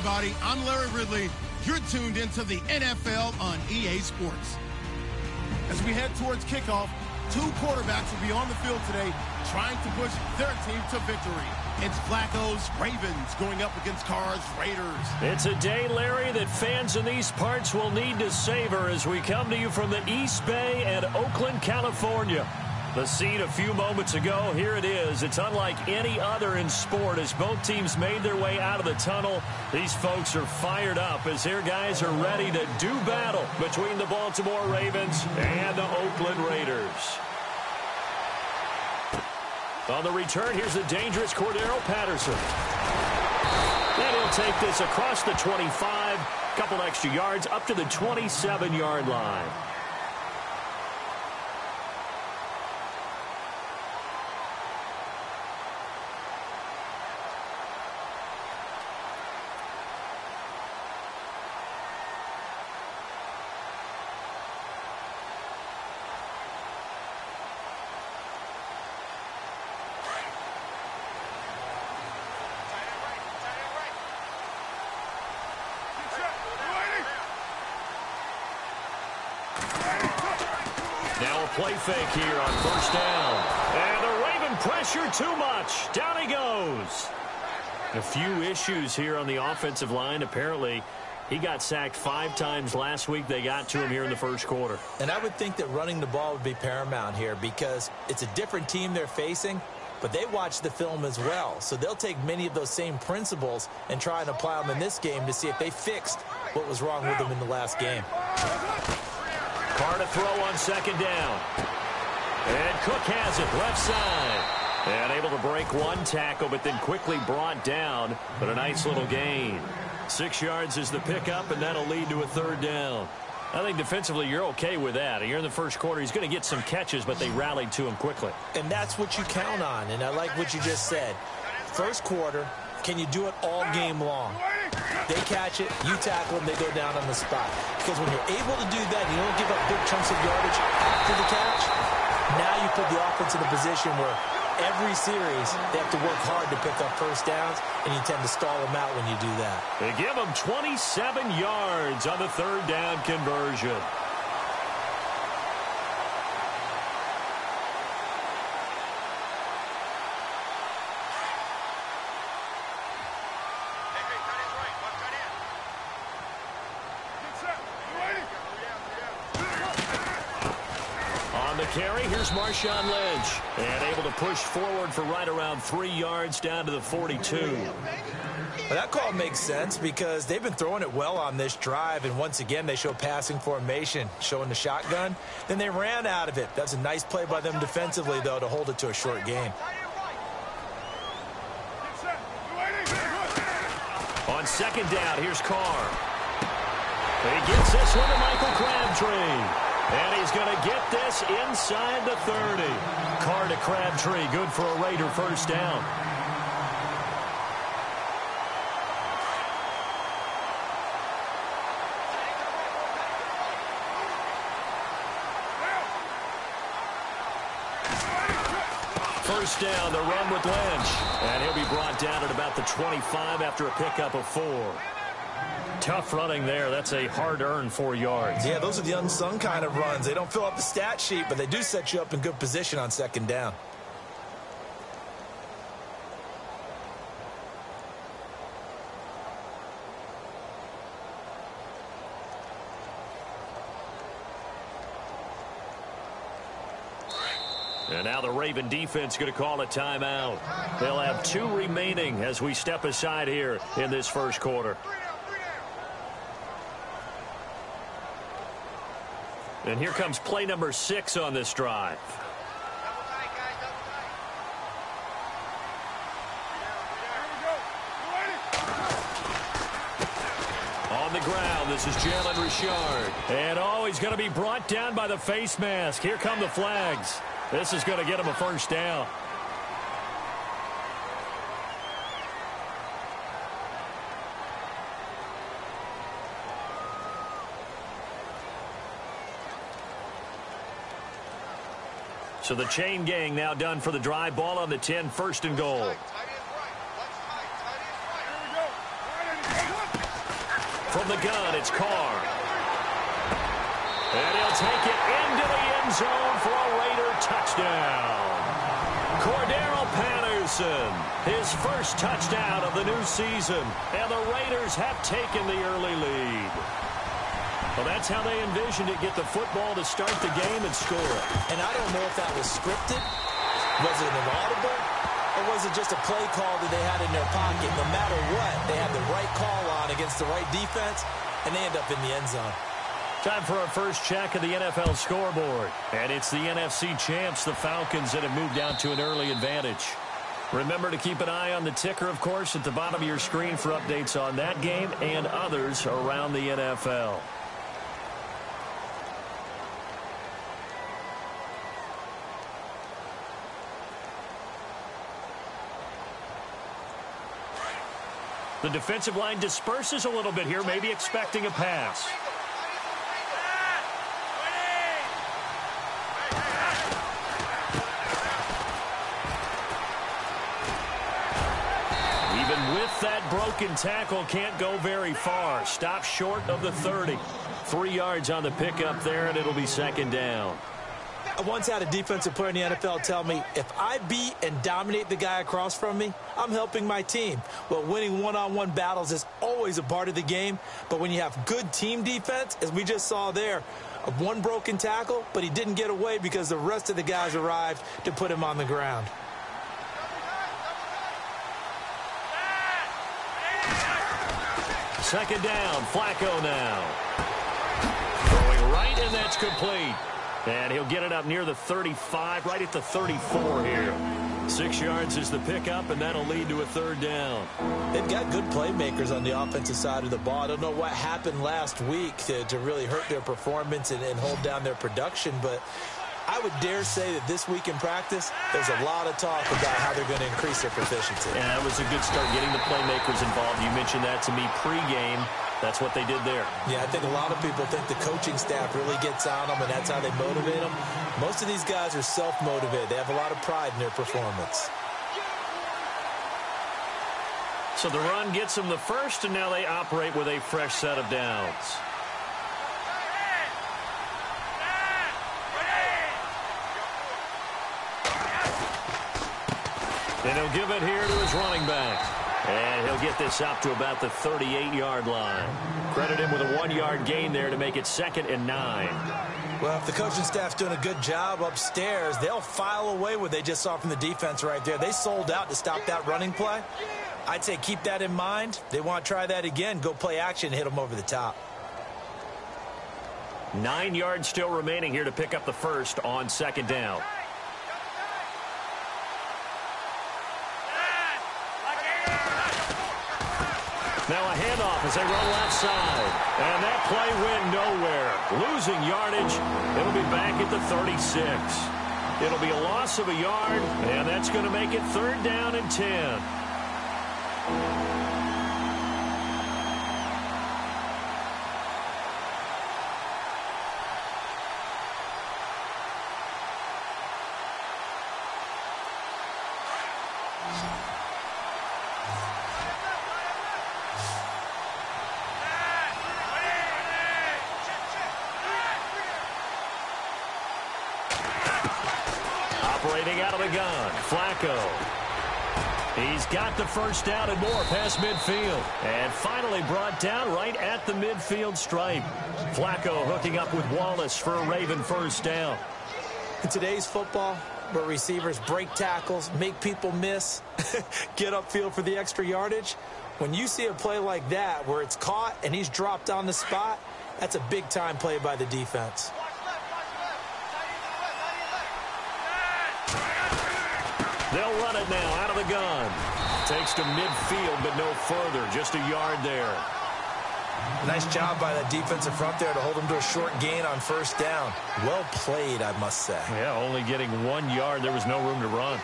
everybody. I'm Larry Ridley. You're tuned into the NFL on EA Sports. As we head towards kickoff, two quarterbacks will be on the field today trying to push their team to victory. It's Flacco's Ravens going up against Carr's Raiders. It's a day, Larry, that fans in these parts will need to savor as we come to you from the East Bay and Oakland, California. The scene a few moments ago, here it is. It's unlike any other in sport as both teams made their way out of the tunnel. These folks are fired up as their guys are ready to do battle between the Baltimore Ravens and the Oakland Raiders. On the return, here's the dangerous Cordero Patterson. And he'll take this across the 25, couple extra yards up to the 27-yard line. Now a play fake here on first down. And the Raven pressure too much. Down he goes. A few issues here on the offensive line. Apparently, he got sacked 5 times last week. They got to him here in the first quarter. And I would think that running the ball would be paramount here because it's a different team they're facing, but they watch the film as well. So they'll take many of those same principles and try and apply them in this game to see if they fixed what was wrong with them in the last game. Carr to throw on second down. And Cook has it left side. And able to break one tackle, but then quickly brought down. But a nice little gain. 6 yards is the pickup, and that'll lead to a third down. I think defensively you're okay with that. Here in the first quarter, he's going to get some catches, but they rallied to him quickly. And that's what you count on, and I like what you just said. First quarter, can you do it all game long? They catch it, you tackle them, they go down on the spot. Because when you're able to do that, you don't give up big chunks of yardage after the catch, now you put the offense in a position where every series they have to work hard to pick up first downs, and you tend to stall them out when you do that. They give them 27 yards on the third down conversion. Carry, here's Marshawn Lynch, and able to push forward for right around 3 yards down to the 42. Well, that call makes sense because they've been throwing it well on this drive, and once again they show passing formation, showing the shotgun. Then they ran out of it. That's a nice play by them defensively, though, to hold it to a short game. On second down, here's Carr. He gets this one to Michael Crabtree. And he's going to get this inside the 30. Carr to Crabtree, good for a Raider first down. First down, the run with Lynch. And he'll be brought down at about the 25 after a pickup of 4. Tough running there. That's a hard-earned 4 yards. Yeah, those are the unsung kind of runs. They don't fill up the stat sheet, but they do set you up in good position on second down. And now the Raven defense going to call a timeout. They'll have 2 remaining as we step aside here in this first quarter. And here comes play number 6 on this drive. On the ground, this is Jalen Richard. And he's going to be brought down by the face mask. Here come the flags. This is going to get him a first down. So the chain gang now done for the drive. Ball on the 10, first and goal. From the gun, it's Carr. And he'll take it into the end zone for a Raider touchdown. Cordero Patterson, his first touchdown of the new season. And the Raiders have taken the early lead. Well, that's how they envisioned it, get the football to start the game and score it. And I don't know if that was scripted. Was it an audible? Or was it just a play call that they had in their pocket? No matter what, they had the right call on against the right defense, and they end up in the end zone. Time for our first check of the NFL scoreboard. And it's the NFC champs, the Falcons, that have moved out to an early advantage. Remember to keep an eye on the ticker, of course, at the bottom of your screen for updates on that game and others around the NFL. The defensive line disperses a little bit here, maybe expecting a pass. Even with that broken tackle, can't go very far. Stop short of the 30. 3 yards on the pickup there, and it'll be second down. I once had a defensive player in the NFL tell me, if I beat and dominate the guy across from me, I'm helping my team. Well, winning one-on-one battles is always a part of the game, but when you have good team defense, as we just saw there, one broken tackle, but he didn't get away because the rest of the guys arrived to put him on the ground. Second down, Flacco now. Throwing right, and that's complete. And he'll get it up near the 35, right at the 34 here. 6 yards is the pickup, and that'll lead to a third down. They've got good playmakers on the offensive side of the ball. I don't know what happened last week to really hurt their performance and hold down their production, but I would dare say that this week in practice, there's a lot of talk about how they're going to increase their proficiency. Yeah, that was a good start, getting the playmakers involved. You mentioned that to me pregame. That's what they did there. Yeah, I think a lot of people think the coaching staff really gets on them, and that's how they motivate them. Most of these guys are self-motivated. They have a lot of pride in their performance. So the run gets them the first, and now they operate with a fresh set of downs. And he'll give it here to his running back. And he'll get this up to about the 38-yard line. Credit him with a 1-yard gain there to make it 2nd and 9. Well, if the coaching staff's doing a good job upstairs, they'll file away what they just saw from the defense right there. They sold out to stop that running play. I'd say keep that in mind. They want to try that again. Go play action, hit them over the top. 9 yards still remaining here to pick up the first on 2nd down. Now a handoff as they run left side. And that play went nowhere. Losing yardage. It'll be back at the 36. It'll be a loss of a yard, and that's going to make it 3rd down and 10. Operating out of the gun, Flacco. He's got the first down and more past midfield. And finally brought down right at the midfield stripe. Flacco hooking up with Wallace for a Raven first down. In today's football, where receivers break tackles, make people miss, get upfield for the extra yardage, when you see a play like that where it's caught and he's dropped on the spot, that's a big-time play by the defense. They'll run it now out of the gun. Takes to midfield, but no further. Just a yard there. Nice job by that defensive front there to hold them to a short gain on first down. Well played, I must say. Yeah, only getting 1 yard. There was no room to run.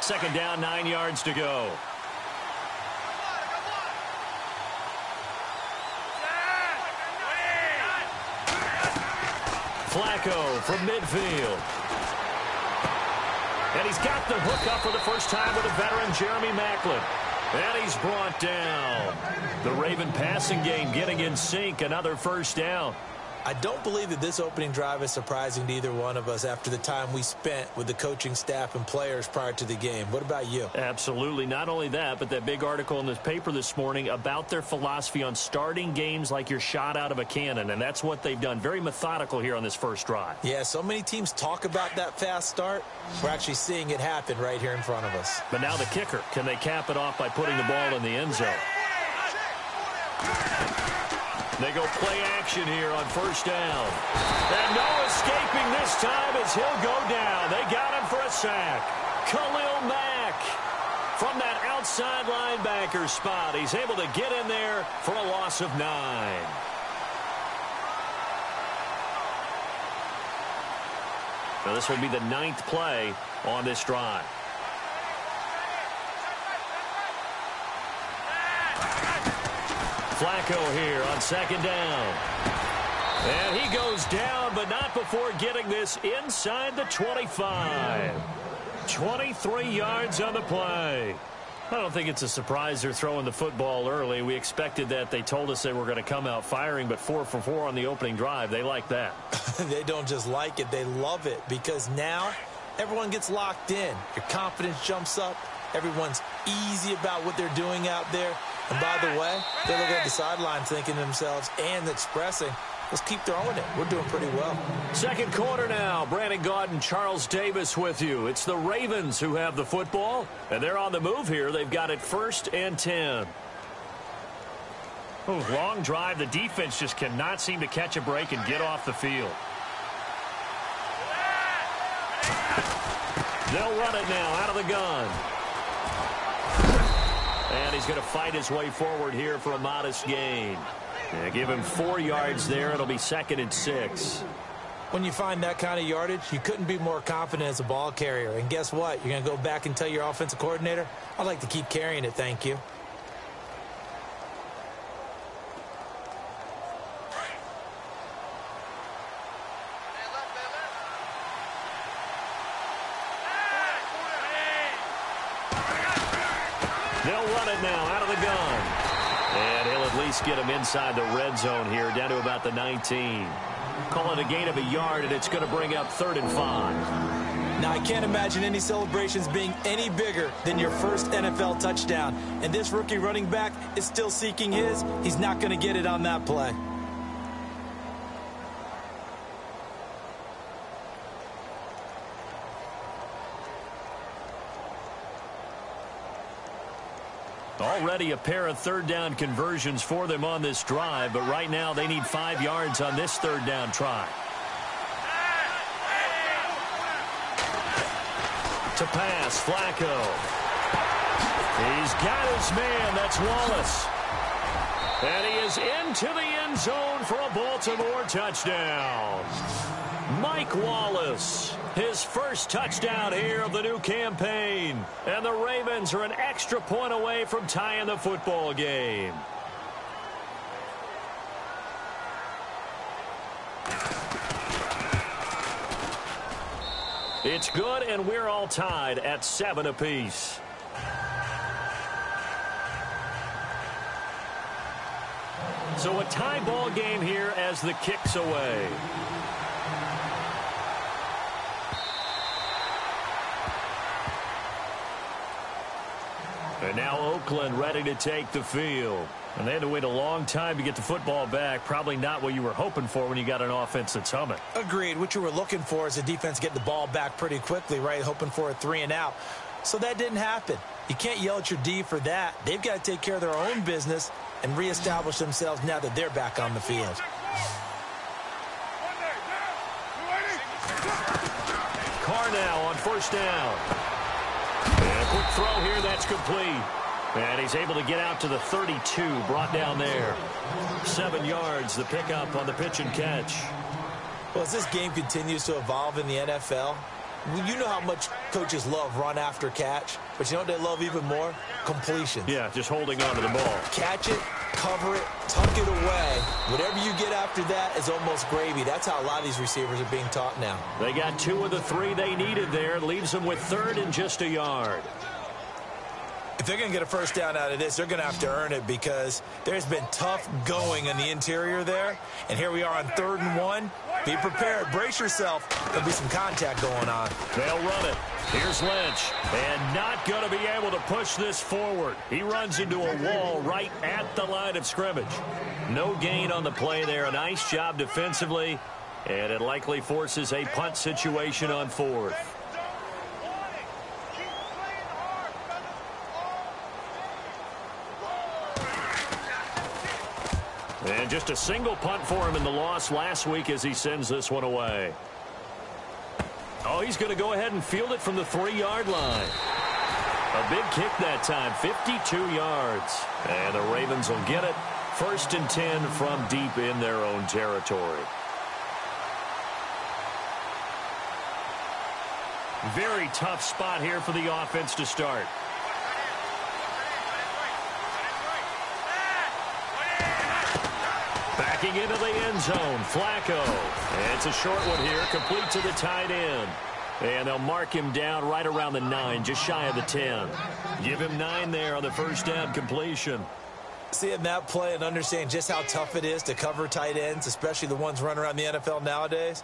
Second down, 9 yards to go. Flacco from midfield. And he's got the hook up for the first time with a veteran, Jeremy Maclin. And he's brought down. The Raven passing game getting in sync. Another first down. I don't believe that this opening drive is surprising to either one of us after the time we spent with the coaching staff and players prior to the game. What about you? Absolutely. Not only that, but that big article in this paper this morning about their philosophy on starting games like you're shot out of a cannon, and that's what they've done. Very methodical here on this first drive. Yeah, so many teams talk about that fast start. We're actually seeing it happen right here in front of us. But now the kicker. Can they cap it off by putting the ball in the end zone? They go play action here on first down. And no escaping this time as he'll go down. They got him for a sack. Khalil Mack from that outside linebacker spot. He's able to get in there for a loss of 9. Now this will be the 9th play on this drive. Flacco here on second down. And he goes down, but not before getting this inside the 25. 23 yards on the play. I don't think it's a surprise they're throwing the football early. We expected that. They told us they were going to come out firing, but 4 for 4 on the opening drive. They like that. They don't just like it, they love it, because now everyone gets locked in. Your confidence jumps up. Everyone's easy about what they're doing out there. And by the way, they're looking at the sideline thinking to themselves and expressing, let's keep throwing it. We're doing pretty well. Second quarter now. Brandon Gaudin, Charles Davis with you. It's the Ravens who have the football, and they're on the move here. They've got it 1st and 10. Oh, long drive. The defense just cannot seem to catch a break and get off the field. They'll run it now out of the gun. And he's going to fight his way forward here for a modest gain. Yeah, give him 4 yards there. It'll be 2nd and 6. When you find that kind of yardage, you couldn't be more confident as a ball carrier. And guess what? You're going to go back and tell your offensive coordinator, I'd like to keep carrying it, thank you. They'll run it now out of the gun. And he'll at least get him inside the red zone here, down to about the 19. Call it a gain of a yard, and it's going to bring up 3rd and 5. Now, I can't imagine any celebrations being any bigger than your first NFL touchdown. And this rookie running back is still seeking his. He's not going to get it on that play. Already a pair of 3rd down conversions for them on this drive, but right now they need 5 yards on this 3rd down try. To pass, Flacco. He's got his man, that's Wallace. And he is into the end zone for a Baltimore touchdown. Mike Wallace, his first touchdown here of the new campaign. And the Ravens are an extra point away from tying the football game. It's good, and we're all tied at 7 apiece. So a tie ball game here as the kick's away. And now Oakland ready to take the field. And they had to wait a long time to get the football back. Probably not what you were hoping for when you got an offense that's humming. Agreed. What you were looking for is the defense getting the ball back pretty quickly, right? Hoping for a 3 and out. So that didn't happen. You can't yell at your D for that. They've got to take care of their own business and reestablish themselves now that they're back on the field. Carr now on first down. And a quick throw here, that's complete. And he's able to get out to the 32, brought down there. 7 yards, the pickup on the pitch and catch. Well, as this game continues to evolve in the NFL, You know how much coaches love run after catch, but you know what they love even more? Completions. Yeah, just holding on to the ball. Catch it, cover it, tuck it away. Whatever you get after that is almost gravy. That's how a lot of these receivers are being taught now. They got 2 of the 3 they needed there. Leaves them with 3rd and just a yard. If they're going to get a first down out of this, they're going to have to earn it because there's been tough going in the interior there. And here we are on 3rd and 1. Be prepared. Brace yourself. There'll be some contact going on. They'll run it. Here's Lynch. And not going to be able to push this forward. He runs into a wall right at the line of scrimmage. No gain on the play there. A nice job defensively. And it likely forces a punt situation on 4th. And just a single punt for him in the loss last week as he sends this one away. Oh, he's going to go ahead and field it from the 3-yard line. A big kick that time, 52 yards. And the Ravens will get it. 1st and 10 from deep in their own territory. Very tough spot here for the offense to start. Backing into the end zone, Flacco. And it's a short one here, complete to the tight end. And they'll mark him down right around the 9, just shy of the 10. Give him 9 there on the first down completion. Seeing that play and understanding just how tough it is to cover tight ends, especially the ones running around the NFL nowadays,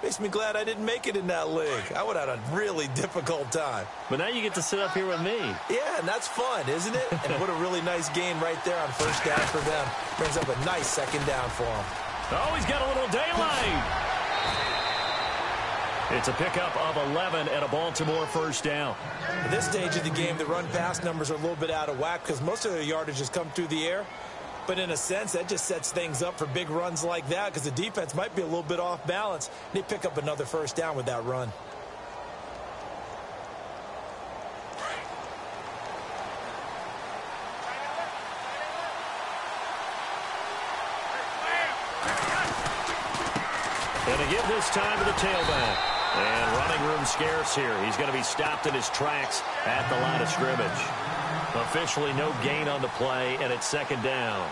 makes me glad I didn't make it in that league. I would have had a really difficult time. But now you get to sit up here with me. Yeah, and that's fun, isn't it? And what a really nice gain right there on first down for them. Brings up a nice second down for them. Oh, he's got a little daylight. It's a pickup of 11 at a Baltimore first down. At this stage of the game, the run-pass numbers are a little bit out of whack because most of their yardage has come through the air. But in a sense, that just sets things up for big runs like that because the defense might be a little bit off balance. They pick up another first down with that run. Going to give this time to the tailback. And running room scarce here. He's going to be stopped in his tracks at the line of scrimmage. Officially no gain on the play, and it's 2nd down.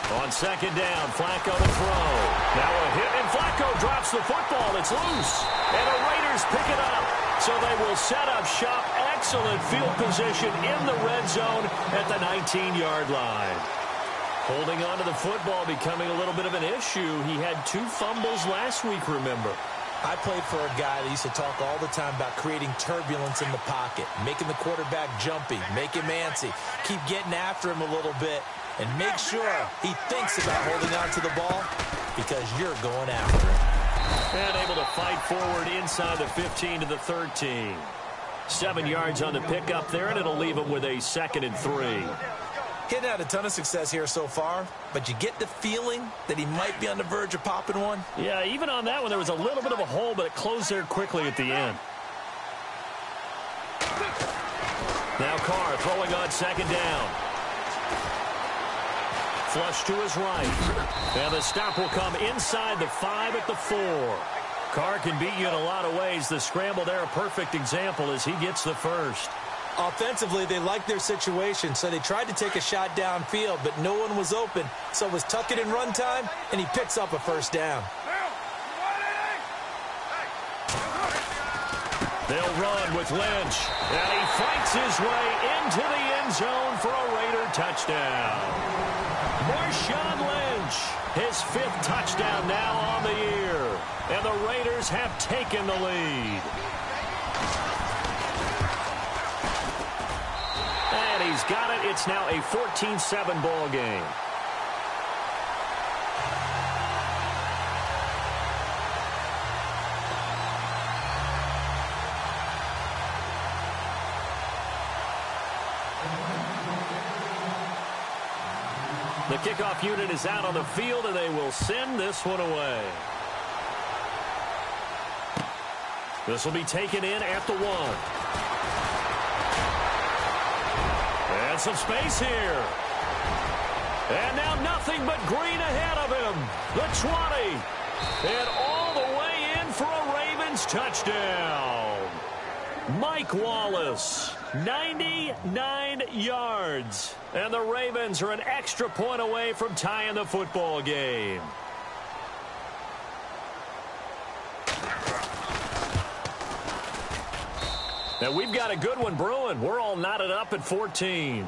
On 2nd down, Flacco to throw. Now a hit, and Flacco drops the football. It's loose. And the Raiders pick it up. So they will set up shop. Excellent field position in the red zone at the 19-yard line. Holding on to the football becoming a little bit of an issue. He had 2 fumbles last week, remember. I played for a guy that used to talk all the time about creating turbulence in the pocket, making the quarterback jumpy, make him antsy, keep getting after him a little bit, and make sure he thinks about holding on to the ball because you're going after him. And able to fight forward inside the 15 to the 13. 7 yards on the pickup there, and it'll leave him with a 2nd and 3. He hadn't had a ton of success here so far, but you get the feeling that he might be on the verge of popping one. Yeah, even on that one, there was a little bit of a hole, but it closed there quickly at the end. Now Carr throwing on 2nd down. Flush to his right. And the stop will come inside the 5 at the 4. Carr can beat you in a lot of ways. The scramble there, a perfect example as he gets the first. Offensively, they liked their situation, so they tried to take a shot downfield, but no one was open. So it was tuck it in run time, and he picks up a first down. They'll run with Lynch, and he fights his way into the end zone for a Raider touchdown. Marshawn Lynch, his 5th touchdown now on the year, and the Raiders have taken the lead. And he's got it. It's now a 14-7 ball game. The kickoff unit is out on the field, and they will send this one away. This will be taken in at the 1. And some space here. And now nothing but green ahead of him. The 20. And all the way in for a Ravens touchdown. Mike Wallace, 99 yards. And the Ravens are an extra point away from tying the football game. And we've got a good one brewing. We're all knotted up at 14.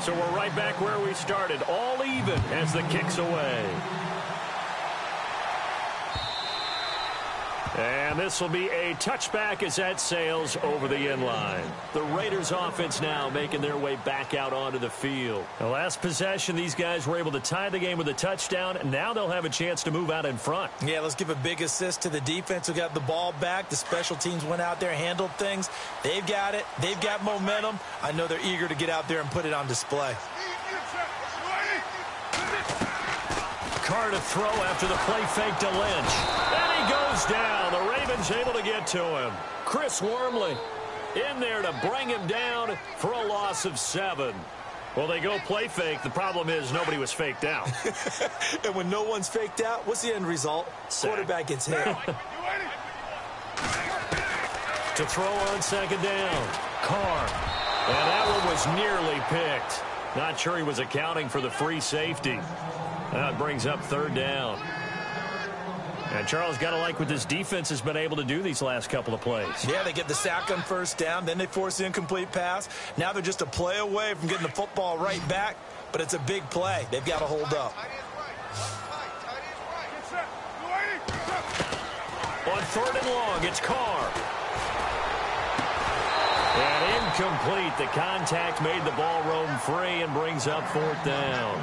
So we're right back where we started, all even as the kick's away. And this will be a touchback as that sails over the inline. The Raiders offense now making their way back out onto the field. The last possession, these guys were able to tie the game with a touchdown, and now they'll have a chance to move out in front. Yeah, let's give a big assist to the defense who got the ball back. The special teams went out there, handled things. They've got it. They've got momentum. I know they're eager to get out there and put it on display. Carr to throw after the play fake to Lynch. And he goes down. The Ravens able to get to him. Chris Wormley in there to bring him down for a loss of 7. Well, they go play fake. The problem is nobody was faked out. And when no one's faked out, what's the end result? Sack. Quarterback gets hit. To throw on second down. Carr. And that one was nearly picked. Not sure he was accounting for the free safety. That brings up third down. And Charles, got to like what this defense has been able to do these last couple of plays. Yeah, they get the sack on first down, then they force the incomplete pass. Now they're just a play away from getting the football right back, but it's a big play. They've got to hold up. On third and long, it's Carr. And incomplete. The contact made the ball roam free and brings up fourth down.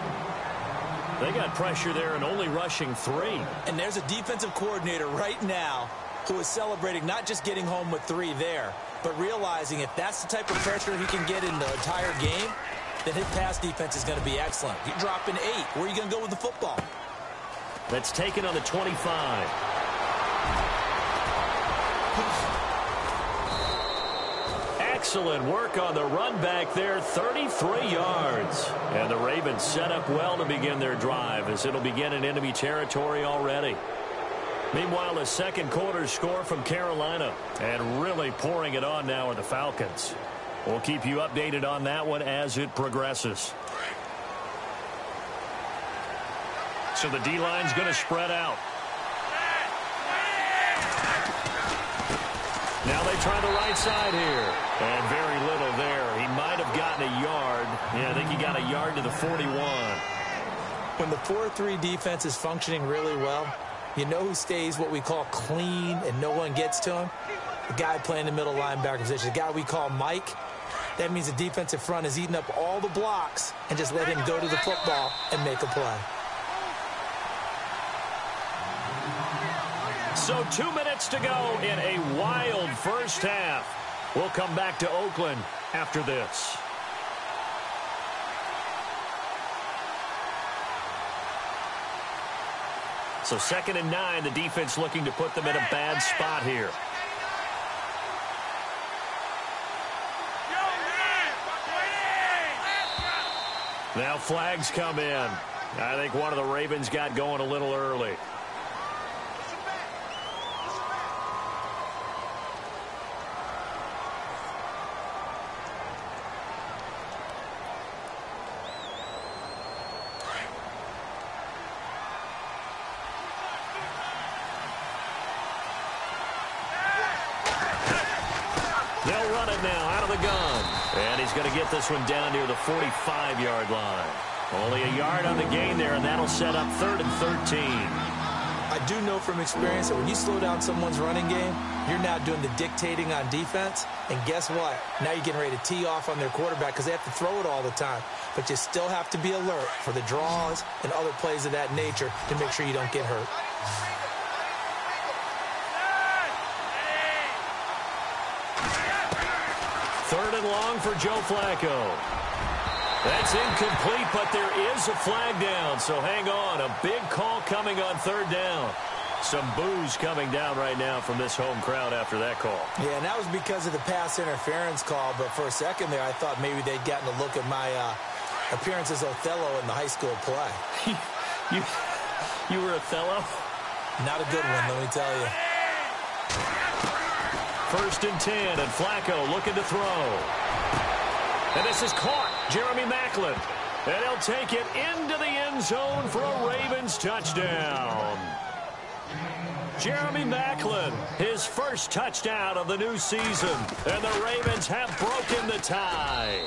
They got pressure there and only rushing 3. And there's a defensive coordinator right now who is celebrating not just getting home with 3 there, but realizing if that's the type of pressure he can get in the entire game, then his pass defense is going to be excellent. You're dropping 8. Where are you going to go with the football? That's taken on the 25. Excellent work on the run back there, 33 yards. And the Ravens set up well to begin their drive as it'll begin in enemy territory already. Meanwhile, the second quarter score from Carolina. And really pouring it on now are the Falcons. We'll keep you updated on that one as it progresses. So the D-line's going to spread out. Now they try the right side here. And very little there. He might have gotten a yard. Yeah, I think he got a yard to the 41. When the 4-3 defense is functioning really well, you know who stays what we call clean and no one gets to him? The guy playing the middle linebacker position, the guy we call Mike. That means the defensive front is eating up all the blocks and just let him go to the football and make a play. So 2 minutes to go in a wild first half. We'll come back to Oakland after this. So 2nd and 9, the defense looking to put them in a bad spot here. Now flags come in. I think one of the Ravens got going a little early. They'll run it now out of the gun. And he's going to get this one down near the 45-yard line. Only a yard on the gain there, and that'll set up 3rd and 13. I do know from experience that when you slow down someone's running game, you're now doing the dictating on defense. And guess what? Now you're getting ready to tee off on their quarterback because they have to throw it all the time. But you still have to be alert for the draws and other plays of that nature to make sure you don't get hurt. long for Joe Flacco. That's incomplete, but there is a flag down, so hang on. A big call coming on third down. Some boos coming down right now from this home crowd after that call. Yeah, and that was because of the pass interference call, but for a second there I thought maybe they'd gotten a look at my appearance as Othello in the high school play. You were Othello? Not a good one, let me tell you. 1st and 10, and Flacco looking to throw. And this is caught. Jeremy Maclin. And he'll take it into the end zone for a Ravens touchdown. Jeremy Maclin, his first touchdown of the new season. And the Ravens have broken the tie.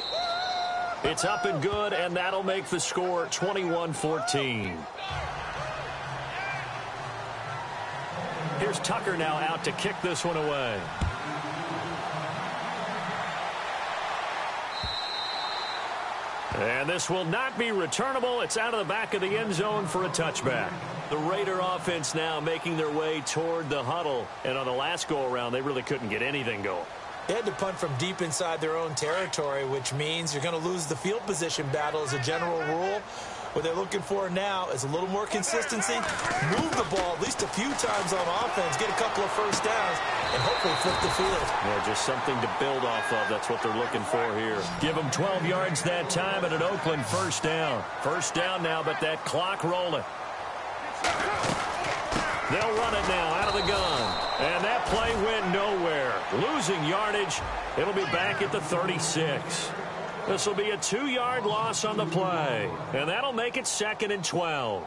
It's up and good, and that'll make the score 21-14. Here's Tucker now out to kick this one away. And this will not be returnable. It's out of the back of the end zone for a touchback. The Raider offense now making their way toward the huddle. And on the last go-around, they really couldn't get anything going. They had to punt from deep inside their own territory, which means you're going to lose the field position battle as a general rule. What they're looking for now is a little more consistency, move the ball at least a few times on offense, get a couple of first downs, and hopefully flip the field. Yeah, just something to build off of. That's what they're looking for here. Give them 12 yards that time and an Oakland first down. First down now, but that clock rolling. They'll run it now out of the gun. And that play went nowhere. Losing yardage. It'll be back at the 36. This will be a 2-yard loss on the play. And that'll make it 2nd and 12.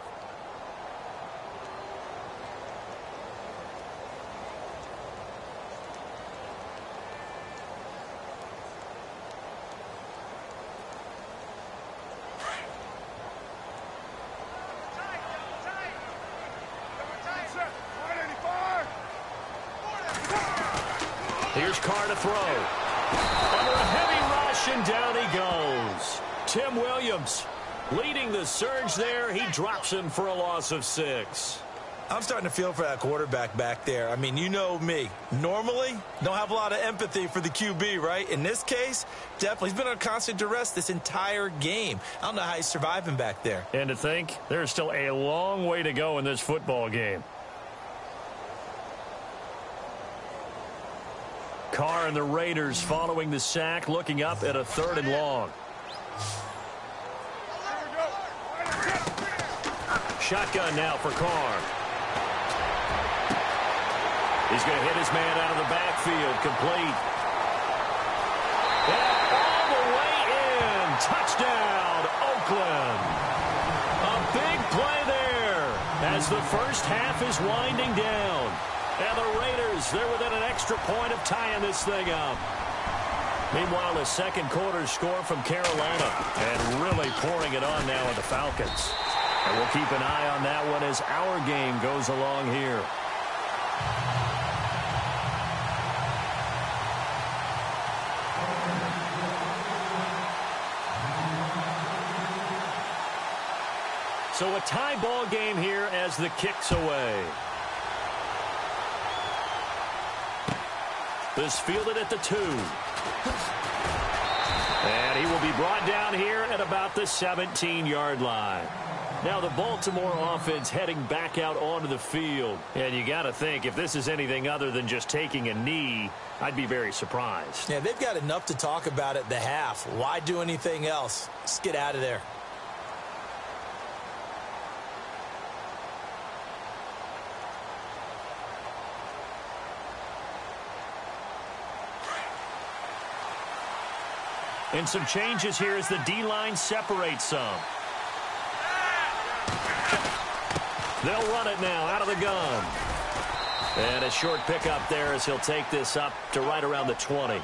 Here's Carr to throw. Under a heavy rush, and down he goes. Tim Williams leading the surge there. He drops him for a loss of 6. I'm starting to feel for that quarterback back there. I mean, you know me. Normally, don't have a lot of empathy for the QB, right? In this case, definitely. He's been on constant duress this entire game. I don't know how he's surviving back there. And to think, there's still a long way to go in this football game. Carr and the Raiders following the sack, looking up at a 3rd and long. Shotgun now for Carr. He's going to hit his man out of the backfield, complete. And all the way in. Touchdown, Oakland. A big play there as the first half is winding down. And the Raiders, they're within an extra point of tying this thing up. Meanwhile, the second quarter score from Carolina. And really pouring it on now with the Falcons. And we'll keep an eye on that one as our game goes along here. So a tie ball game here as the kick's away. This fielded at the 2. And he will be brought down here at about the 17-yard line. Now the Baltimore offense heading back out onto the field. And you got to think, if this is anything other than just taking a knee, I'd be very surprised. Yeah, they've got enough to talk about at the half. Why do anything else? Just get out of there. And some changes here as the D-line separates some. They'll run it now out of the gun. And a short pickup there as he'll take this up to right around the 20.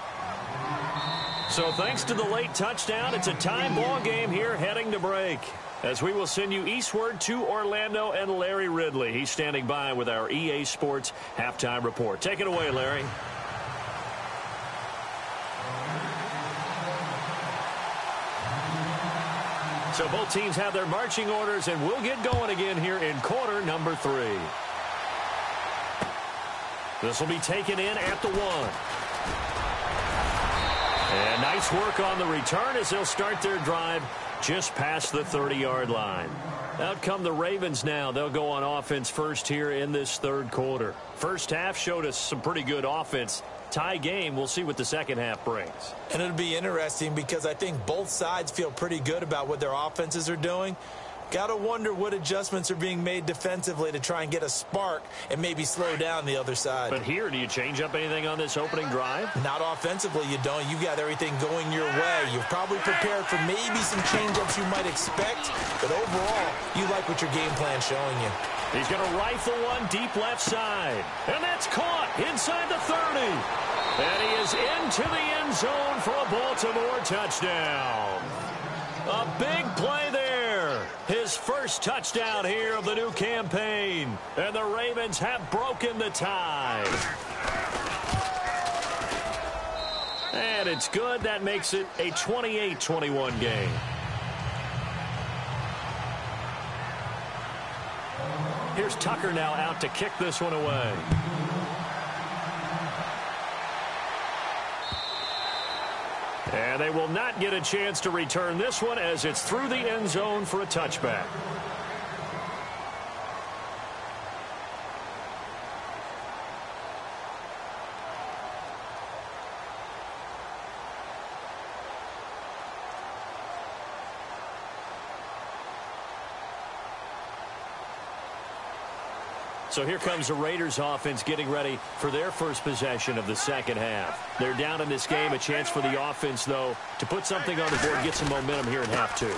So thanks to the late touchdown, it's a tie ball game here heading to break. As we will send you eastward to Orlando and Larry Ridley. He's standing by with our EA Sports halftime report. Take it away, Larry. So both teams have their marching orders, and we'll get going again here in quarter number 3. This will be taken in at the 1. And nice work on the return as they'll start their drive just past the 30-yard line. Out come the Ravens now. They'll go on offense first here in this third quarter. First half showed us some pretty good offense. Tie game. We'll see what the second half brings. And it'll be interesting because I think both sides feel pretty good about what their offenses are doing. Got to wonder what adjustments are being made defensively to try and get a spark and maybe slow down the other side. But here, do you change up anything on this opening drive? Not offensively, you don't. You've got everything going your way. You've probably prepared for maybe some change-ups you might expect, but overall, you like what your game plan's showing you. He's going to rifle one deep left side. And that's caught inside the 30. And he is into the end zone for a Baltimore touchdown. A big play there. His first touchdown here of the new campaign. And the Ravens have broken the tie. And it's good. That makes it a 28-21 game. Here's Tucker now out to kick this one away. And they will not get a chance to return this one as it's through the end zone for a touchback. So here comes the Raiders offense getting ready for their first possession of the second half. They're down in this game. A chance for the offense, though, to put something on the board, get some momentum here in half two.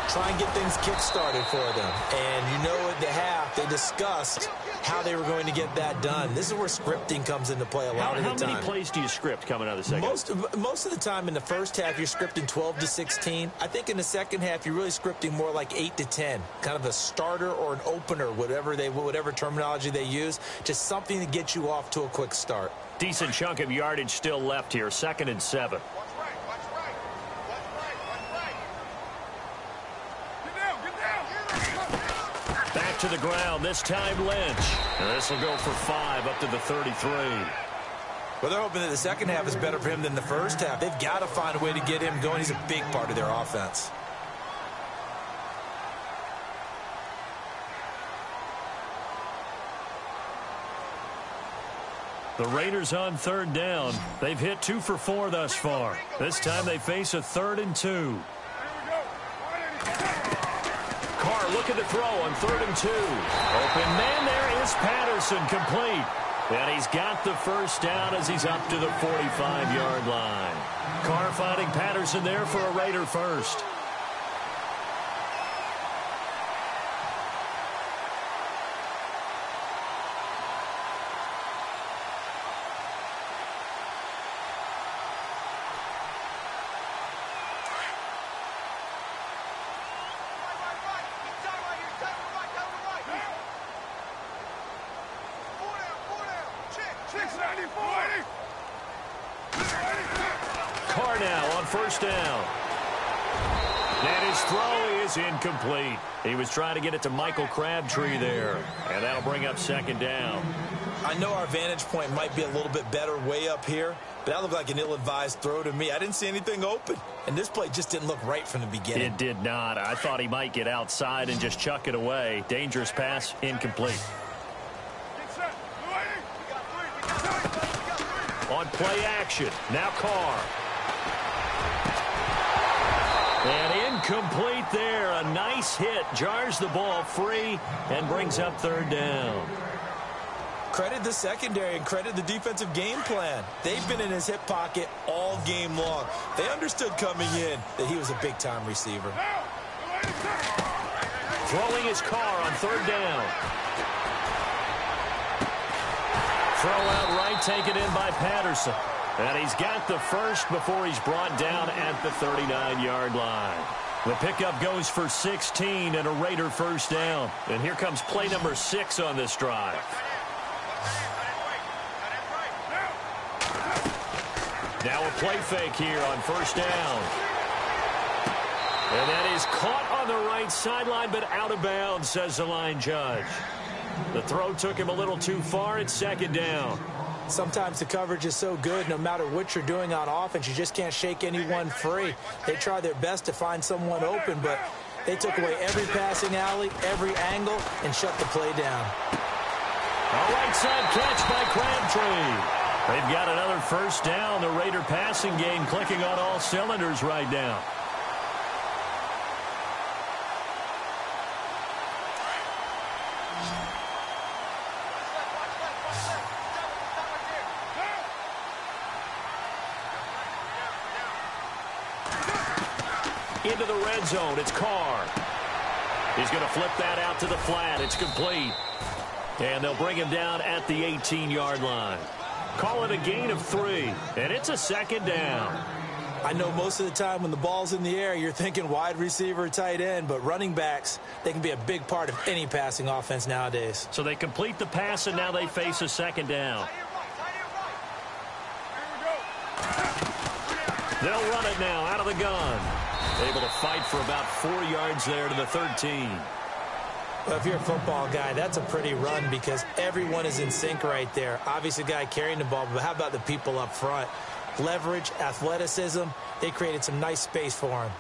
Try and get things kick-started for them. And you know at the half, they discussed how they were going to get that done. This is where scripting comes into play a lot of the time. How many plays do you script coming out of the second half? Most of the time in the first half, you're scripting 12 to 16. I think in the second half, you're really scripting more like 8 to 10. Kind of a starter or an opener, whatever terminology they use. Just something to get you off to a quick start. Decent chunk of yardage still left here. 2nd and 7. Back to the ground, this time Lynch. And this will go for 5 up to the 33. Well, they're hoping that the second half is better for him than the first half. They've got to find a way to get him going. He's a big part of their offense. The Raiders on 3rd down. They've hit 2 for 4 thus far. This time they face a 3rd and 2. Carr looking to throw on 3rd and 2. Open man there is Patterson, complete. And he's got the first down as he's up to the 45-yard line. Carr finding Patterson there for a Raider first. Carr now on 1st down. And his throw is incomplete. He was trying to get it to Michael Crabtree there. And that'll bring up 2nd down. I know our vantage point might be a little bit better way up here, but that looked like an ill-advised throw to me. I didn't see anything open. And this play just didn't look right from the beginning. It did not. I thought he might get outside and just chuck it away. Dangerous pass, incomplete. On play action, now Carr. And incomplete there. A nice hit. Jars the ball free and brings up 3rd down. Credit the secondary and credit the defensive game plan. They've been in his hip pocket all game long. They understood coming in that he was a big-time receiver. Throwing his Carr on 3rd down. Throw out right, taken in by Patterson. And he's got the first before he's brought down at the 39-yard line. The pickup goes for 16 and a Raider first down. And here comes play number 6 on this drive. Now a play fake here on 1st down. And that is caught on the right sideline, but out of bounds, says the line judge. The throw took him a little too far. It's 2nd down. Sometimes the coverage is so good, no matter what you're doing on offense, you just can't shake anyone free. They try their best to find someone open, but they took away every passing alley, every angle, and shut the play down. A right side catch by Crabtree. They've got another first down. The Raider passing game clicking on all cylinders right now. Into the red zone. It's Carr. He's going to flip that out to the flat. It's complete. And they'll bring him down at the 18-yard line. Call it a gain of 3, and it's a second down. I know most of the time when the ball's in the air, you're thinking wide receiver, tight end, but running backs, they can be a big part of any passing offense nowadays. So they complete the pass, and now they face a second down. They'll run it now out of the gun. Able to fight for about 4 yards there to the 13. Well, if you're a football guy, that's a pretty run because everyone is in sync right there. Obviously, the guy carrying the ball, but how about the people up front? Leverage, athleticism, they created some nice space for him.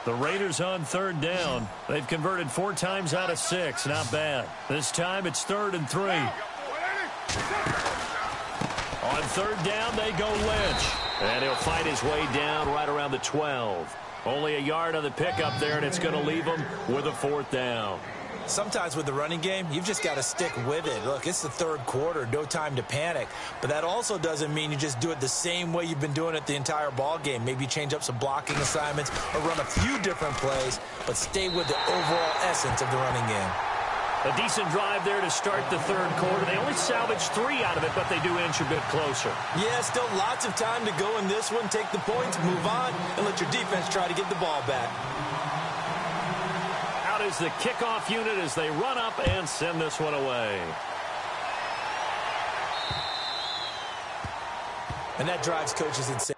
The Raiders on third down. They've converted 4 times out of 6. Not bad. This time it's 3rd and 3. On third down, they go Lynch. And he'll fight his way down right around the 12. Only a yard on the pickup there, and it's going to leave him with a 4th down. Sometimes with the running game, you've just got to stick with it. Look, it's the third quarter, no time to panic. But that also doesn't mean you just do it the same way you've been doing it the entire ball game. Maybe change up some blocking assignments or run a few different plays, but stay with the overall essence of the running game. A decent drive there to start the third quarter. They only salvaged 3 out of it, but they do inch a bit closer. Yeah, still lots of time to go in this one. Take the points, move on, and let your defense try to get the ball back. Out is the kickoff unit as they run up and send this one away. And that drives coaches insane.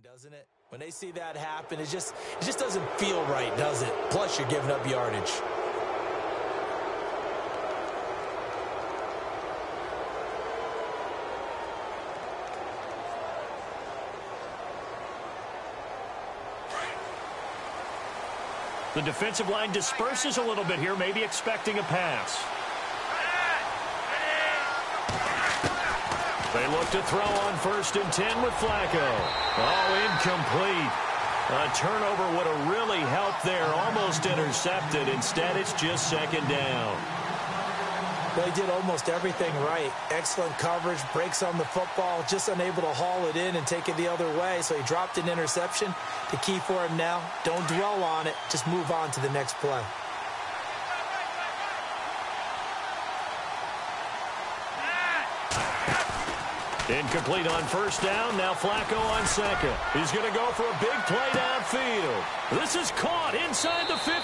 Doesn't it? When they see that happen, it just doesn't feel right, does it? Plus, you're giving up yardage. The defensive line disperses a little bit here, maybe expecting a pass. They look to throw on 1st and 10 with Flacco. Oh, incomplete. A turnover would have really helped there. Almost intercepted. Instead, it's just 2nd down. Well, he did almost everything right. Excellent coverage, breaks on the football, just unable to haul it in and take it the other way. So he dropped an interception. The key for him now, don't dwell on it. Just move on to the next play. Incomplete on 1st down. Now Flacco on 2nd. He's going to go for a big play downfield. This is caught inside the 15.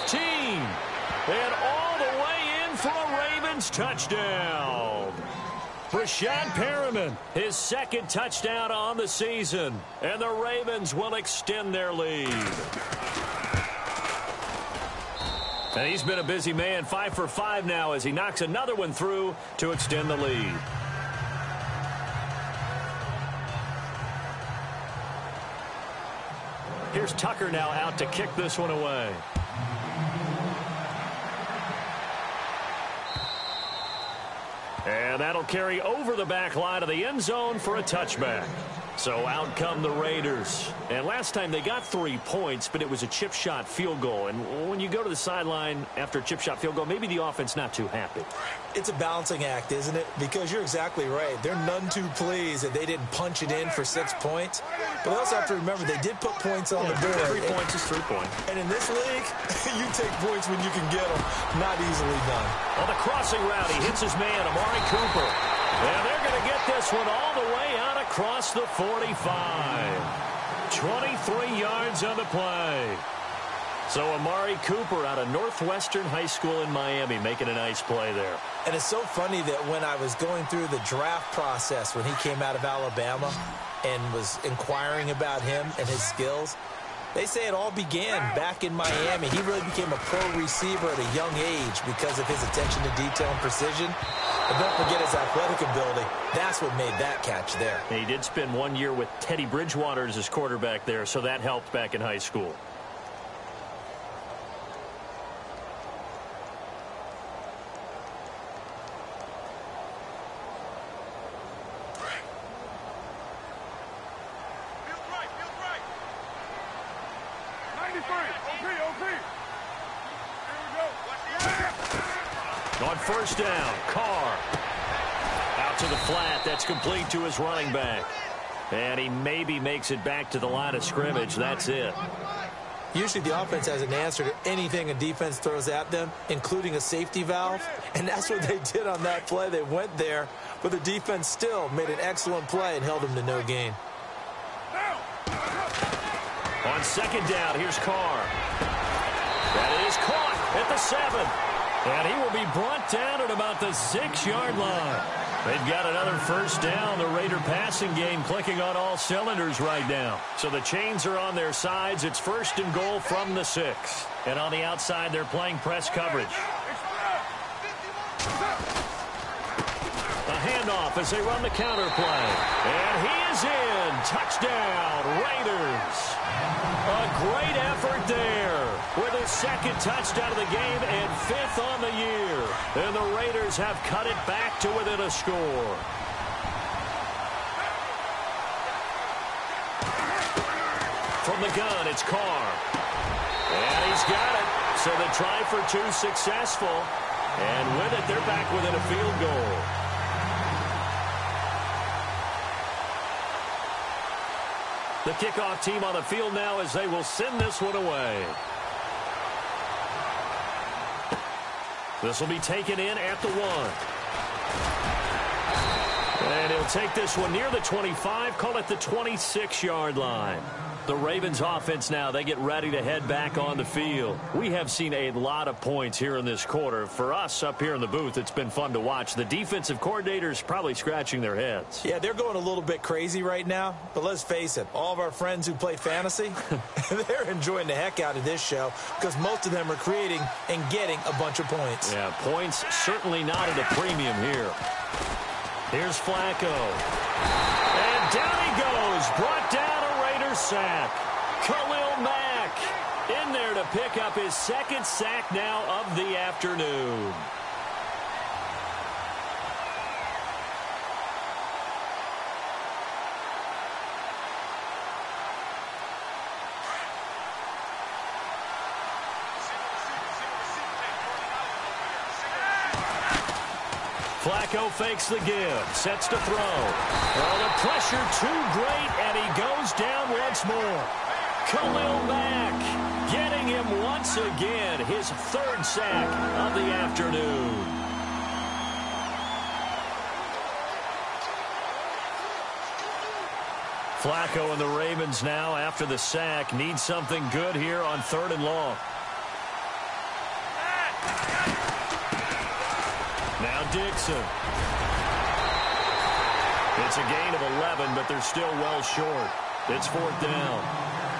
And all the way in for a Ravens touchdown. Rashad Perriman, his 2nd touchdown on the season. And the Ravens will extend their lead. And he's been a busy man, 5 for 5 now as he knocks another one through to extend the lead. Here's Tucker now out to kick this one away. And that'll carry over the back line of the end zone for a touchback. So out come the Raiders. And last time they got 3 points, but it was a chip shot field goal. And when you go to the sideline after a chip shot field goal, maybe the offense not too happy. It's a balancing act, isn't it? Because you're exactly right. They're none too pleased that they didn't punch it in for 6 points. But they also have to remember they did put points on the board. 3 points is 3 points. And in this league, you take points when you can get them. Not easily done. On the crossing route, he hits his man, Amari Cooper. And they're going to get this one all the way out across the 45. 23 yards on the play. So Amari Cooper out of Northwestern High School in Miami making a nice play there. And it's so funny that when I was going through the draft process when he came out of Alabama and was inquiring about him and his skills, they say it all began back in Miami. He really became a pro receiver at a young age because of his attention to detail and precision. And don't forget his athletic ability. That's what made that catch there. He did spend 1 year with Teddy Bridgewater as his quarterback there, so that helped back in high school. On first down, Carr. Out to the flat. That's complete to his running back. And he maybe makes it back to the line of scrimmage. That's it. Usually the offense has an answer to anything a defense throws at them, including a safety valve. And that's what they did on that play. They went there, but the defense still made an excellent play and held them to no gain. On second down, here's Carr. That is caught at the 7. And he will be brought down at about the 6-yard line. They've got another first down. The Raider passing game clicking on all cylinders right now. So the chains are on their sides. It's first and goal from the 6. And on the outside, they're playing press coverage. A handoff as they run the counter play. And he is in. Touchdown, Raiders. A great effort there with his second touchdown of the game and 5th on the year. And the Raiders have cut it back to within a score. From the gun, it's Carr. And he's got it. So the try for 2 successful. And with it, they're back within a field goal. The kickoff team on the field now as they will send this one away. This will be taken in at the 1. And he'll take this one near the 25, call it the 26-yard line. The Ravens offense now, they get ready to head back on the field. We have seen a lot of points here in this quarter. For us up here in the booth, it's been fun to watch. The defensive coordinators probably scratching their heads. Yeah, they're going a little bit crazy right now. But let's face it, all of our friends who play fantasy, they're enjoying the heck out of this show because most of them are creating and getting a bunch of points. Yeah, points certainly not at a premium here. Here's Flacco. And down he goes. Brought down a Raider sack. Khalil Mack in there to pick up his second sack now of the afternoon. Flacco fakes the give, sets to throw. Oh, the pressure too great, and he goes down once more. Khalil Mack getting him once again, his 3rd sack of the afternoon. Flacco and the Ravens now, after the sack, need something good here on 3rd and long. Now Dixon. It's a gain of 11, but they're still well short. It's 4th down.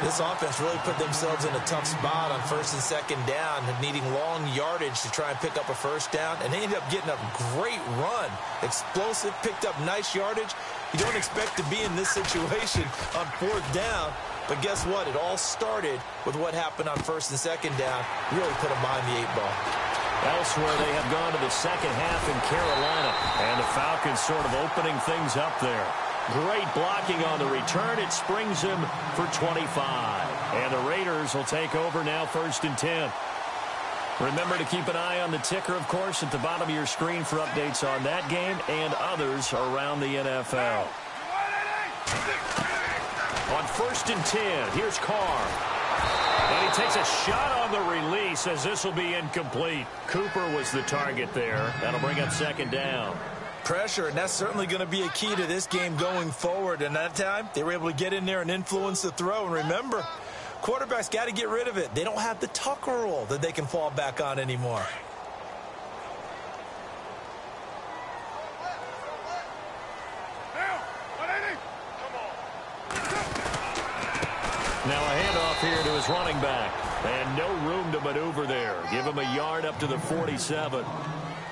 This offense really put themselves in a tough spot on 1st and 2nd down, needing long yardage to try and pick up a first down, and they ended up getting a great run. Explosive, picked up nice yardage. You don't expect to be in this situation on 4th down, but guess what? It all started with what happened on 1st and 2nd down. Really put them behind the 8 ball. Elsewhere, they have gone to the second half in Carolina, and the Falcons sort of opening things up there. Great blocking on the return. It springs him for 25. And the Raiders will take over now 1st and 10. Remember to keep an eye on the ticker, of course, at the bottom of your screen for updates on that game and others around the NFL. On 1st and 10, here's Carr. And he takes a shot on the release as this will be incomplete. Cooper was the target there. That'll bring up 2nd down. Pressure, and that's certainly going to be a key to this game going forward. And that time, they were able to get in there and influence the throw. And remember, quarterbacks got to get rid of it. They don't have the Tucker rule that they can fall back on anymore. Now a handoff here to his running back. And no room to maneuver there. Give him a yard up to the 47.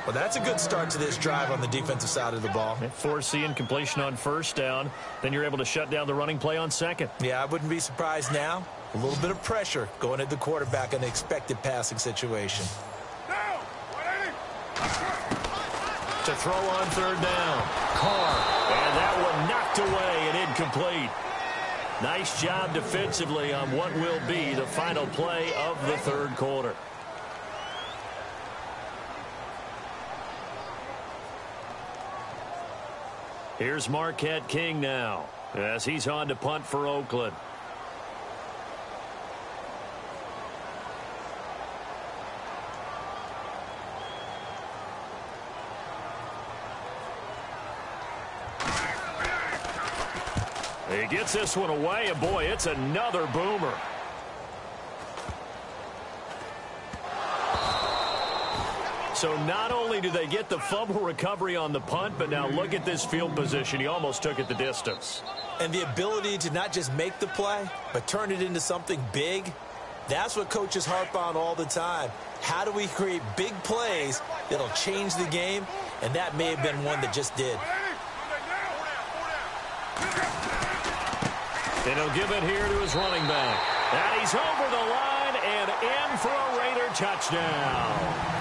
Well, that's a good start to this drive on the defensive side of the ball. Foreseeing completion on first down. Then you're able to shut down the running play on second. Yeah, I wouldn't be surprised now. A little bit of pressure going at the quarterback in the expected passing situation. To throw on third down. Carr. And that one knocked away and incomplete. Nice job defensively on what will be the final play of the third quarter. Here's Marquette King now as he's on to punt for Oakland. He gets this one away, and boy, it's another boomer. So not only do they get the fumble recovery on the punt, but now look at this field position. He almost took it the distance. And the ability to not just make the play, but turn it into something big, that's what coaches harp on all the time. How do we create big plays that'll change the game? And that may have been one that just did. And he'll give it here to his running back. And he's over the line and in for a Raider touchdown.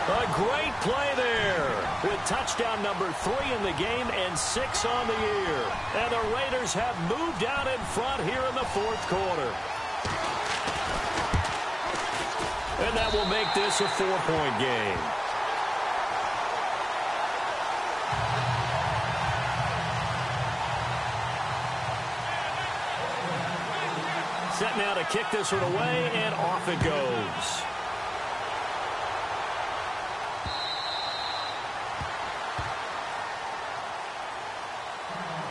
A great play there with touchdown number 3 in the game and 6 on the year. And the Raiders have moved out in front here in the fourth quarter. And that will make this a 4-point game. Set now to kick this one away, and off it goes.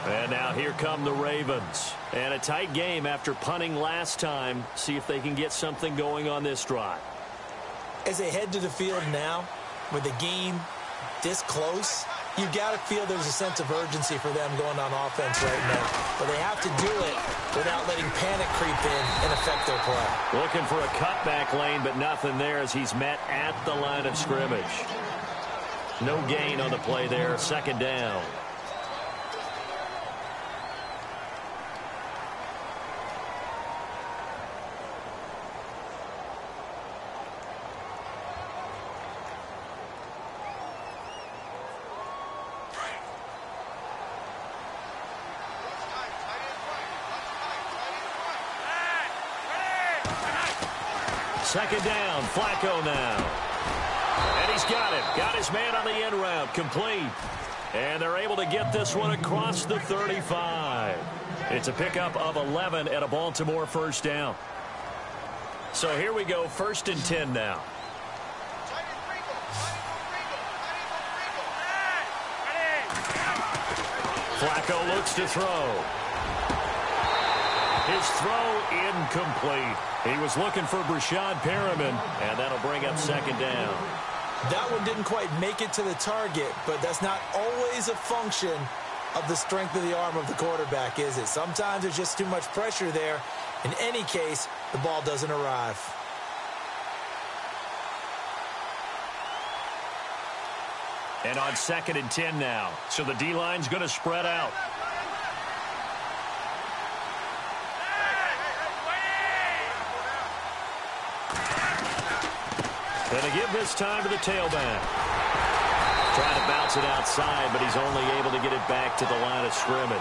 And now here come the Ravens. And a tight game after punting last time. See if they can get something going on this drive. As they head to the field now, with the game this close, you've got to feel there's a sense of urgency for them going on offense right now. But they have to do it without letting panic creep in and affect their play. Looking for a cutback lane, but nothing there as he's met at the line of scrimmage. No gain on the play there. Second down. Second down, Flacco now. And he's got it. Got his man on the end route, complete. And they're able to get this one across the 35. It's a pickup of 11 at a Baltimore first down. So here we go, 1st and 10 now. Flacco looks to throw. His throw incomplete. He was looking for Brashad Perriman, and that'll bring up second down. That one didn't quite make it to the target, but that's not always a function of the strength of the arm of the quarterback, is it? Sometimes there's just too much pressure there. In any case, the ball doesn't arrive. And on 2nd and 10 now. So the D-line's going to spread out. Going to give this time to the tailback. Trying to bounce it outside, but he's only able to get it back to the line of scrimmage.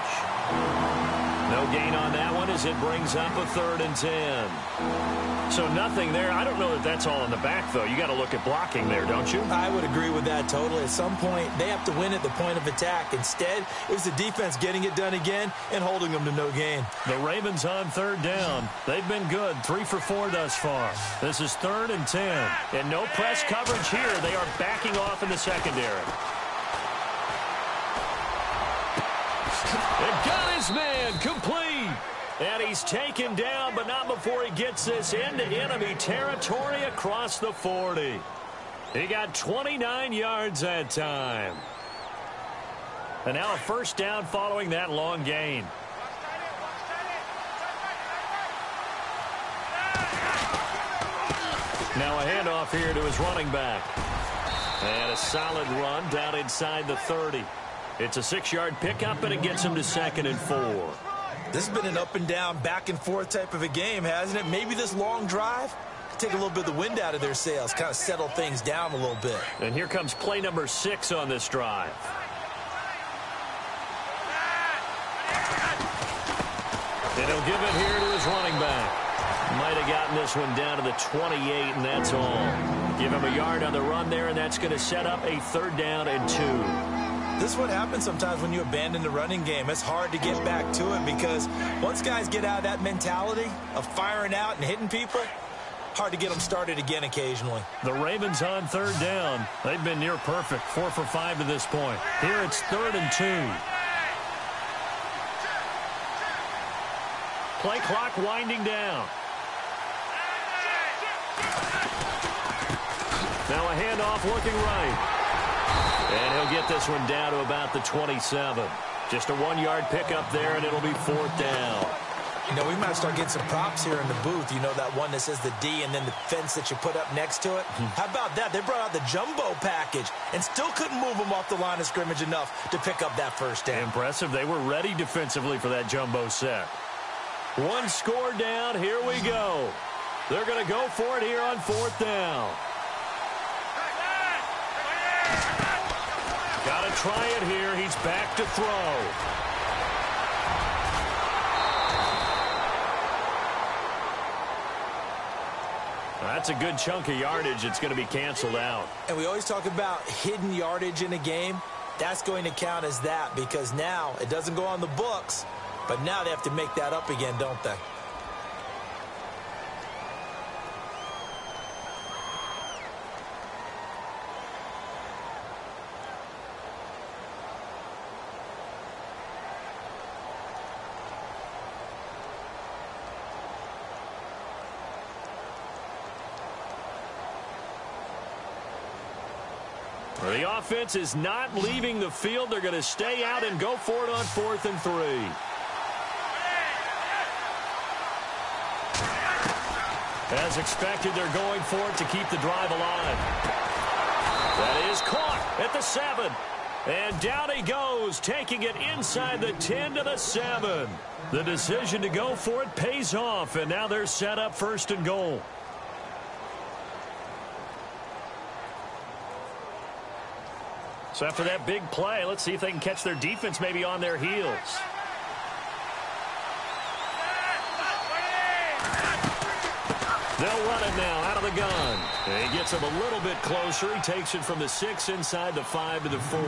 No gain on that one as it brings up a 3rd and 10. So nothing there. I don't know that that's all in the back, though. You got to look at blocking there, don't you? I would agree with that totally. At some point, they have to win at the point of attack. Instead, it was the defense getting it done again and holding them to no gain. The Ravens on 3rd down. They've been good, 3 for 4 thus far. This is 3rd and 10. And no press coverage here. They are backing off in the secondary. And complete. And he's taken down, but not before he gets this into enemy territory across the 40. He got 29 yards that time. And now a first down following that long gain. Now a handoff here to his running back. And a solid run down inside the 30. It's a 6-yard pickup, and it gets him to 2nd and 4. This has been an up and down, back and forth type of a game, hasn't it? Maybe this long drive could take a little bit of the wind out of their sails, kind of settle things down a little bit. And here comes play number 6 on this drive. And he'll give it here to his running back. Might have gotten this one down to the 28, and that's all. Give him a yard on the run there, and that's going to set up a 3rd down and 2. This is what happens sometimes when you abandon the running game. It's hard to get back to it because once guys get out of that mentality of firing out and hitting people, hard to get them started again occasionally. The Ravens on 3rd down. They've been near perfect, 4 for 5 to this point. Here it's 3rd and 2. Play clock winding down. Now a handoff looking right. And he'll get this one down to about the 27. Just a 1-yard pickup there, and it'll be 4th down. You know, we might start getting some props here in the booth. You know, that one that says the D and then the fence that you put up next to it? How about that? They brought out the jumbo package and still couldn't move them off the line of scrimmage enough to pick up that first down. Impressive. They were ready defensively for that jumbo set. 1 score down. Here we go. They're going to go for it here on 4th down. Got to try it here. He's back to throw. That's a good chunk of yardage. It's going to be canceled out. And we always talk about hidden yardage in a game. That's going to count as that because now it doesn't go on the books, but now they have to make that up again, don't they? The offense is not leaving the field. They're going to stay out and go for it on 4th and 3. As expected, they're going for it to keep the drive alive. That is caught at the 7. And down he goes, taking it inside the 10 to the 7. The decision to go for it pays off, and now they're set up 1st and goal. So after that big play, let's see if they can catch their defense maybe on their heels. They'll run it now out of the gun. And he gets him a little bit closer. He takes it from the 6 inside the 5 to the 4.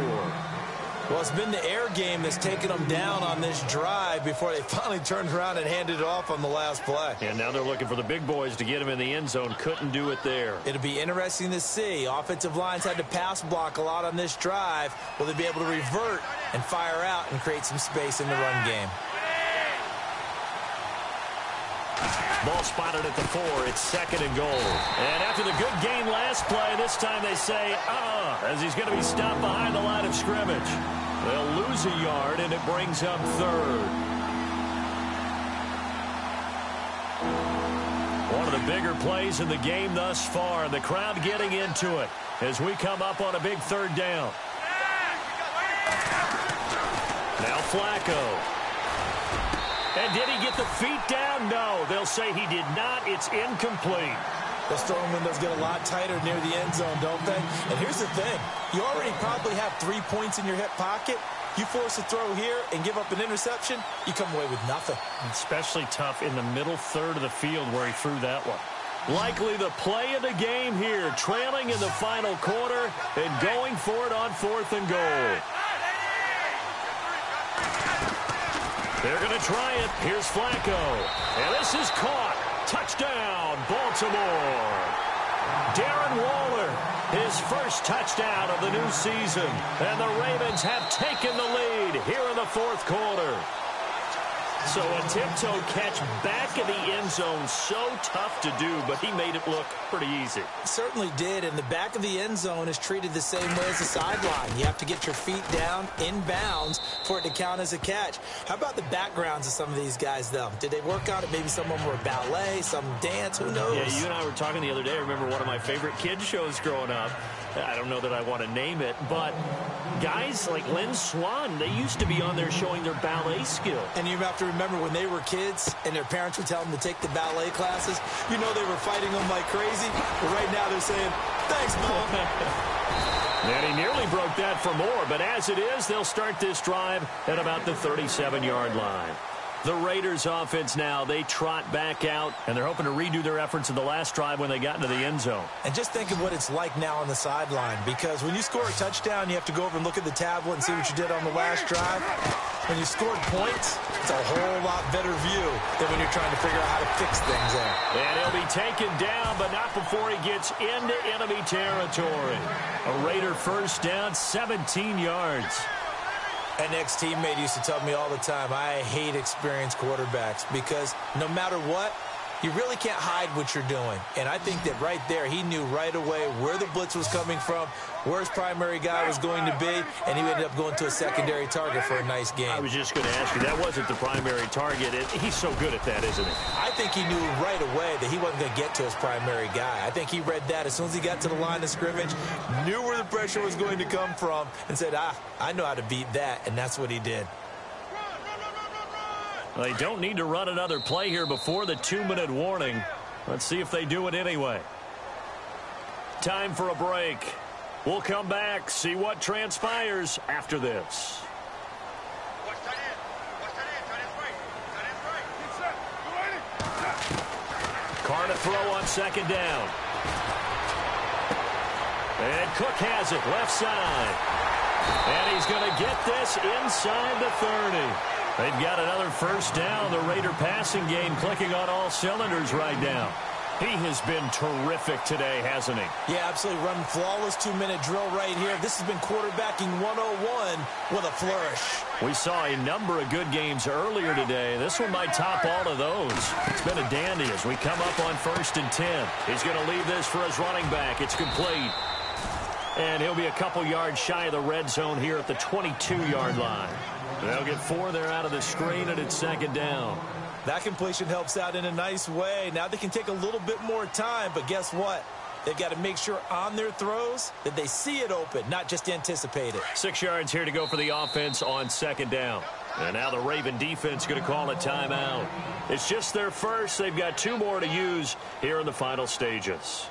Well, it's been the air game that's taken them down on this drive before they finally turned around and handed it off on the last play. And now they're looking for the big boys to get him in the end zone. Couldn't do it there. It'll be interesting to see. Offensive lines had to pass block a lot on this drive. Will they be able to revert and fire out and create some space in the run game? Ball spotted at the 4. It's 2nd and goal. And after the good gain last play, this time they say, as he's going to be stopped behind the line of scrimmage. They'll lose a yard, and it brings up 3rd. One of the bigger plays in the game thus far, and the crowd getting into it as we come up on a big 3rd down. Now Flacco. And did he get the feet down? No, they'll say he did not. It's incomplete. Those throwing windows get a lot tighter near the end zone, don't they? And here's the thing. You already probably have 3 points in your hip pocket. You force a throw here and give up an interception, you come away with nothing. Especially tough in the middle 3rd of the field where he threw that one. Likely the play of the game here, trailing in the final quarter and going for it on 4th and goal. They're going to try it. Here's Flacco. And this is caught. Touchdown, Baltimore. Darren Waller, his first touchdown of the new season. And the Ravens have taken the lead here in the 4th quarter. So a tiptoe catch back in the end zone, so tough to do, but he made it look pretty easy. Certainly did, and the back of the end zone is treated the same way as the sideline. You have to get your feet down in bounds for it to count as a catch. How about the backgrounds of some of these guys, though? Did they work on it? Maybe some of them were ballet, some dance, who knows? Yeah, you and I were talking the other day. I remember one of my favorite kids shows growing up. I don't know that I want to name it, but guys like Lynn Swan, they used to be on there showing their ballet skill. And you have to remember when they were kids and their parents would tell them to take the ballet classes, you know they were fighting them like crazy. But right now they're saying, thanks, Mom. And he nearly broke that for more, but as it is, they'll start this drive at about the 37-yard line. The Raiders offense now, they trot back out, and they're hoping to redo their efforts in the last drive when they got into the end zone. And just think of what it's like now on the sideline, because when you score a touchdown, you have to go over and look at the tablet and see what you did on the last drive. When you scored points, it's a whole lot better view than when you're trying to figure out how to fix things there. And he'll be taken down, but not before he gets into enemy territory. A Raider first down, 17 yards. An ex-teammate used to tell me all the time, I hate experienced quarterbacks because no matter what, you really can't hide what you're doing. And I think that right there, he knew right away where the blitz was coming from, where his primary guy was going to be, and he ended up going to a secondary target for a nice game. I was just going to ask you, that wasn't the primary target. He's so good at that, isn't he? I think he knew right away that he wasn't going to get to his primary guy. I think he read that as soon as he got to the line of scrimmage, knew where the pressure was going to come from, and said, I know how to beat that, and that's what he did. They don't need to run another play here before the 2-minute warning. Let's see if they do it anyway. Time for a break. We'll come back, see what transpires after this. Carr to throw on second down. And Cook has it, left side. And he's going to get this inside the 30. They've got another first down. The Raider passing game clicking on all cylinders right now. He has been terrific today, hasn't he? Yeah, absolutely. Running flawless 2-minute drill right here. This has been quarterbacking 101 with a flourish. We saw a number of good games earlier today. This one might top all of those. It's been a dandy as we come up on 1st and 10. He's going to leave this for his running back. It's complete. And he'll be a couple yards shy of the red zone here at the 22-yard line. They'll get 4 there out of the screen, and it's second down. That completion helps out in a nice way. Now they can take a little bit more time, but guess what? They've got to make sure on their throws that they see it open, not just anticipate it. 6 yards here to go for the offense on second down. And now the Raven defense going to call a timeout. It's just their first. They've got 2 more to use here in the final stages.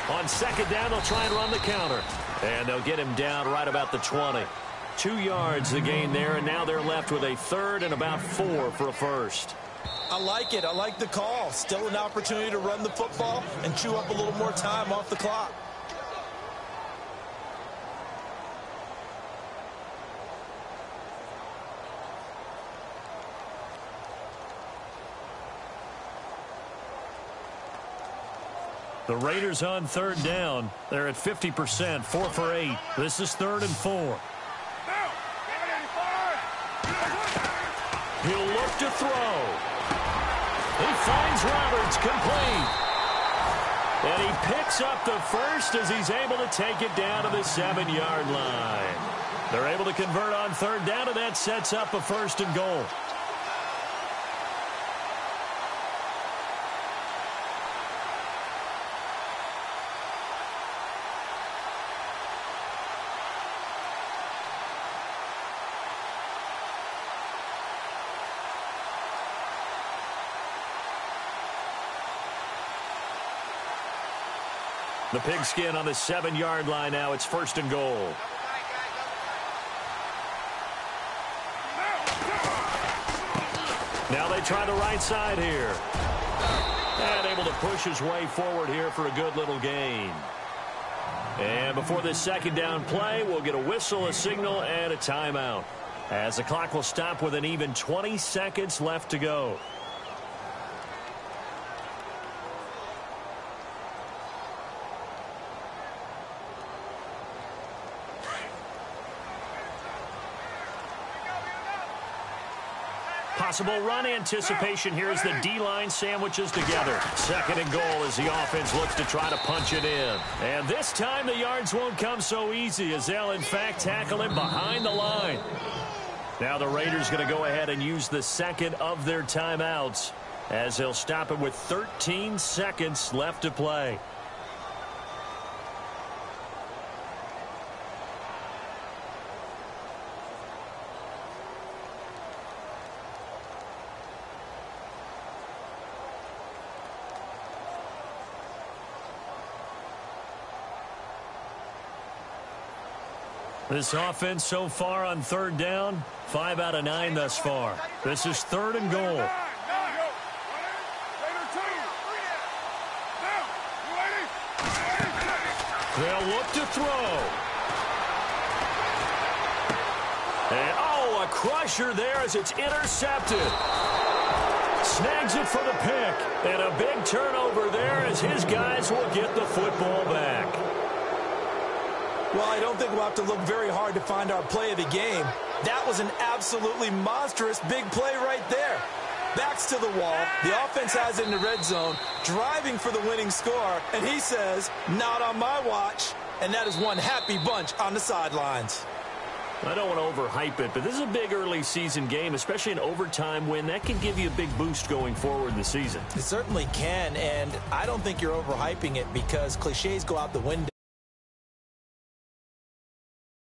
On second down, they'll try and run the counter. And they'll get him down right about the 20. 2 yards the gain there, and now they're left with a third and about 4 for a first. I like it. I like the call. Still an opportunity to run the football and chew up a little more time off the clock. The Raiders on third down. They're at 50%, 4 for 8. This is 3rd and 4. He'll look to throw. He finds Roberts, complete. And he picks up the first as he's able to take it down to the 7-yard line. They're able to convert on third down, and that sets up a 1st and goal. The pigskin on the 7-yard line now. It's 1st and goal. Now they try the right side here. And able to push his way forward here for a good little gain. And before this second down play, we'll get a whistle, a signal, and a timeout. as the clock will stop with an even 20 seconds left to go. Possible run anticipation here as the D-line sandwiches together. Second and goal as the offense looks to try to punch it in. And this time the yards won't come so easy as they'll in fact tackle him behind the line. Now the Raiders going to go ahead and use the second of their timeouts as they'll stop it with 13 seconds left to play. This offense so far on third down, 5 out of 9 thus far. This is third and goal. They'll look to throw. And, oh, a crusher there as it's intercepted. Snags it for the pick. And a big turnover there as his guys will get the football back. Well, I don't think we'll have to look very hard to find our play of the game. That was an absolutely monstrous big play right there. Backs to the wall. The offense has it in the red zone, driving for the winning score. And he says, not on my watch. And that is one happy bunch on the sidelines. I don't want to overhype it, but this is a big early season game, especially an overtime win. That can give you a big boost going forward in the season. It certainly can, and I don't think you're overhyping it because cliches go out the window.